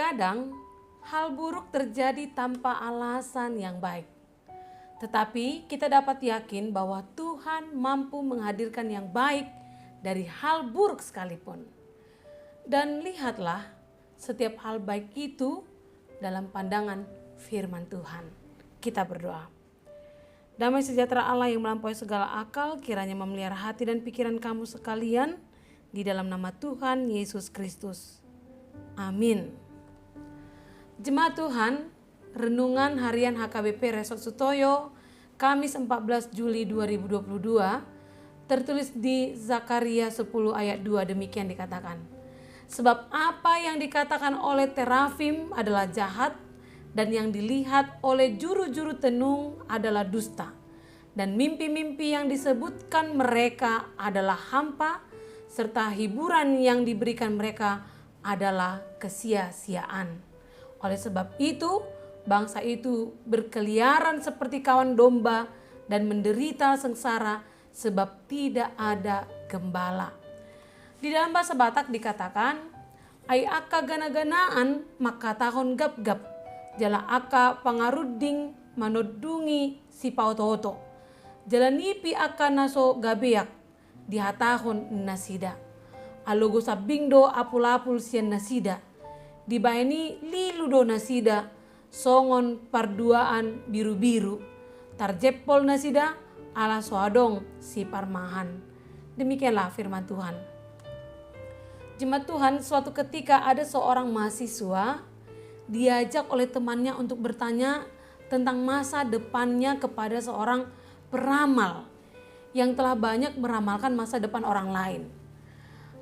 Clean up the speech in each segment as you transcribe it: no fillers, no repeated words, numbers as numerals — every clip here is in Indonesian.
Terkadang hal buruk terjadi tanpa alasan yang baik. Tetapi kita dapat yakin bahwa Tuhan mampu menghadirkan yang baik dari hal buruk sekalipun. Dan lihatlah setiap hal baik itu dalam pandangan firman Tuhan. Kita berdoa. Damai sejahtera Allah yang melampaui segala akal kiranya memelihara hati dan pikiran kamu sekalian di dalam nama Tuhan Yesus Kristus. Amin. Jemaat Tuhan, renungan harian HKBP Resort Sutoyo, Kamis 14 Juli 2022, tertulis di Zakaria 10 ayat 2 demikian dikatakan. Sebab apa yang dikatakan oleh terafim adalah jahat, dan yang dilihat oleh juru-juru tenung adalah dusta. Dan mimpi-mimpi yang disebutkan mereka adalah hampa, serta hiburan yang diberikan mereka adalah kesia-siaan. Oleh sebab itu, bangsa itu berkeliaran seperti kawan domba dan menderita sengsara sebab tidak ada gembala. Di dalam bahasa Batak dikatakan, ai aka gana-ganaan maka tahun gap-gap, jala aka pangaruding manodungi si pauto-oto, jala nipi aka naso gabeak di hatahon nasida. Alogo sabingdo apul-apul sian nasida. Dibaini liludo nasida. Songon parduaan biru-biru. Tarjepol nasida ala soadong si parmahan. Demikianlah firman Tuhan. Jemaat Tuhan, suatu ketika ada seorang mahasiswa diajak oleh temannya untuk bertanya tentang masa depannya kepada seorang peramal yang telah banyak meramalkan masa depan orang lain.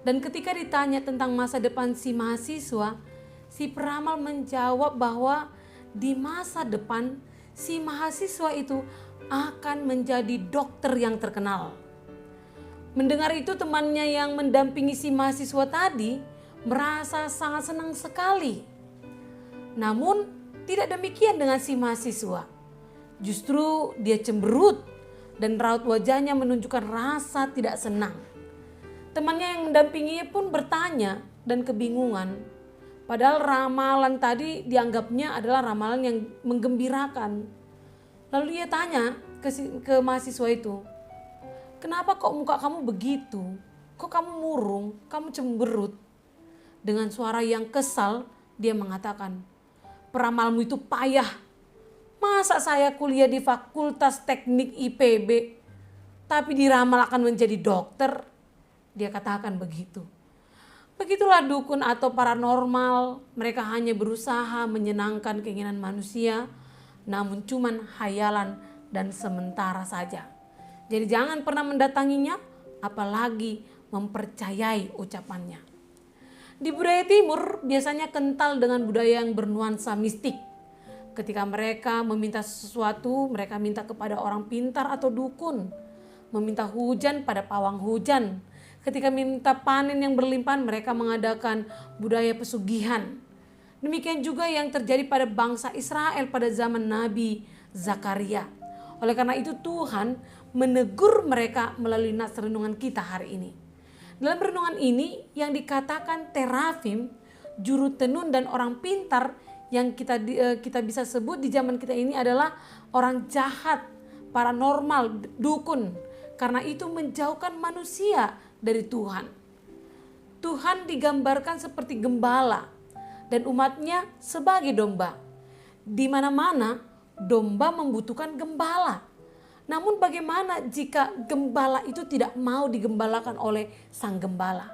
Dan ketika ditanya tentang masa depan si mahasiswa, si peramal menjawab bahwa di masa depan si mahasiswa itu akan menjadi dokter yang terkenal. Mendengar itu, temannya yang mendampingi si mahasiswa tadi merasa sangat senang sekali. Namun tidak demikian dengan si mahasiswa. Justru dia cemberut dan raut wajahnya menunjukkan rasa tidak senang. Temannya yang mendampinginya pun bertanya dan kebingungan. Padahal ramalan tadi dianggapnya adalah ramalan yang menggembirakan. Lalu ia tanya ke mahasiswa itu, "Kenapa kok muka kamu begitu? Kok kamu murung? Kamu cemberut?" Dengan suara yang kesal dia mengatakan, "Peramalmu itu payah. Masa saya kuliah di Fakultas Teknik IPB, tapi diramal akan menjadi dokter?" Dia katakan begitu. Begitulah dukun atau paranormal, mereka hanya berusaha menyenangkan keinginan manusia, namun cuman hayalan dan sementara saja. Jadi jangan pernah mendatanginya, apalagi mempercayai ucapannya. Di budaya timur biasanya kental dengan budaya yang bernuansa mistik. Ketika mereka meminta sesuatu, mereka minta kepada orang pintar atau dukun. Meminta hujan pada pawang hujan. Ketika minta panen yang berlimpah, mereka mengadakan budaya pesugihan. Demikian juga yang terjadi pada bangsa Israel pada zaman Nabi Zakaria. Oleh karena itu Tuhan menegur mereka melalui nas renungan kita hari ini. Dalam renungan ini yang dikatakan terafim, juru tenun dan orang pintar yang kita bisa sebut di zaman kita ini adalah orang jahat, paranormal, dukun. Karena itu menjauhkan manusia dari Tuhan. Tuhan digambarkan seperti gembala dan umatnya sebagai domba. Di mana-mana domba membutuhkan gembala. Namun bagaimana jika gembala itu tidak mau digembalakan oleh sang gembala?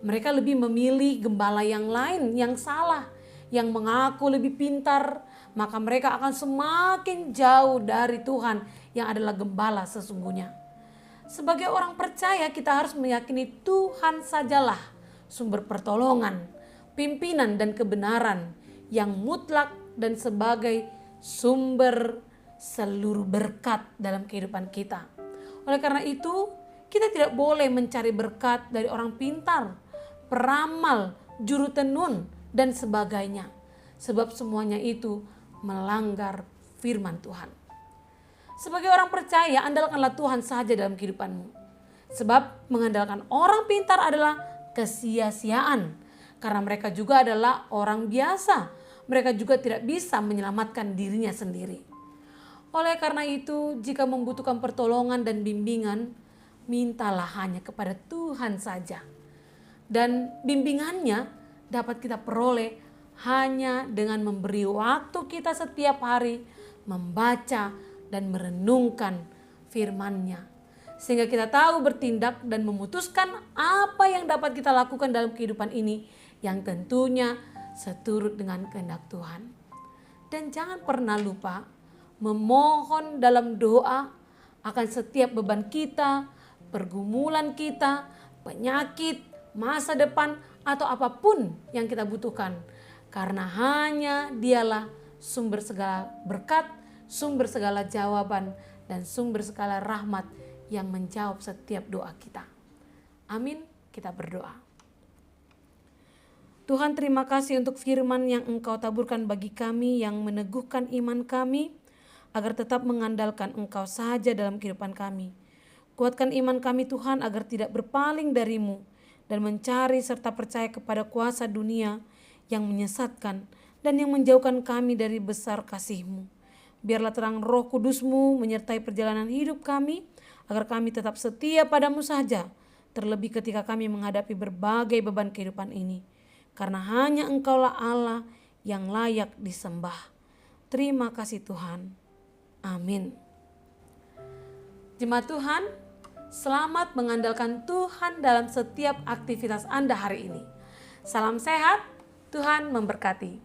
Mereka lebih memilih gembala yang lain yang salah, yang mengaku lebih pintar, maka mereka akan semakin jauh dari Tuhan yang adalah gembala sesungguhnya. Sebagai orang percaya kita harus meyakini Tuhan sajalah sumber pertolongan, pimpinan dan kebenaran yang mutlak dan sebagai sumber seluruh berkat dalam kehidupan kita. Oleh karena itu kita tidak boleh mencari berkat dari orang pintar, peramal, juru tenun dan sebagainya. Sebab semuanya itu melanggar firman Tuhan. Sebagai orang percaya, andalkanlah Tuhan saja dalam kehidupanmu. Sebab mengandalkan orang pintar adalah kesia-siaan. karena mereka juga adalah orang biasa. Mereka juga tidak bisa menyelamatkan dirinya sendiri. Oleh karena itu, jika membutuhkan pertolongan dan bimbingan, mintalah hanya kepada Tuhan saja. Dan bimbingannya dapat kita peroleh hanya dengan memberi waktu kita setiap hari membaca dan merenungkan firman-Nya. Sehingga kita tahu bertindak dan memutuskan apa yang dapat kita lakukan dalam kehidupan ini yang tentunya seturut dengan kehendak Tuhan. Dan jangan pernah lupa memohon dalam doa akan setiap beban kita, pergumulan kita, penyakit, masa depan, atau apapun yang kita butuhkan. Karena hanya Dialah sumber segala berkat, sumber segala jawaban, dan sumber segala rahmat yang menjawab setiap doa kita. Amin, kita berdoa. Tuhan, terima kasih untuk firman yang Engkau taburkan bagi kami yang meneguhkan iman kami agar tetap mengandalkan Engkau saja dalam kehidupan kami. Kuatkan iman kami Tuhan agar tidak berpaling dari-Mu dan mencari serta percaya kepada kuasa dunia yang menyesatkan dan yang menjauhkan kami dari besar kasih-Mu. Biarlah terang Roh Kudus-Mu menyertai perjalanan hidup kami agar kami tetap setia pada-Mu saja, terlebih ketika kami menghadapi berbagai beban kehidupan ini. Karena hanya Engkaulah Allah yang layak disembah. Terima kasih Tuhan. Amin. Jemaat Tuhan, selamat mengandalkan Tuhan dalam setiap aktivitas Anda hari ini. Salam sehat, Tuhan memberkati.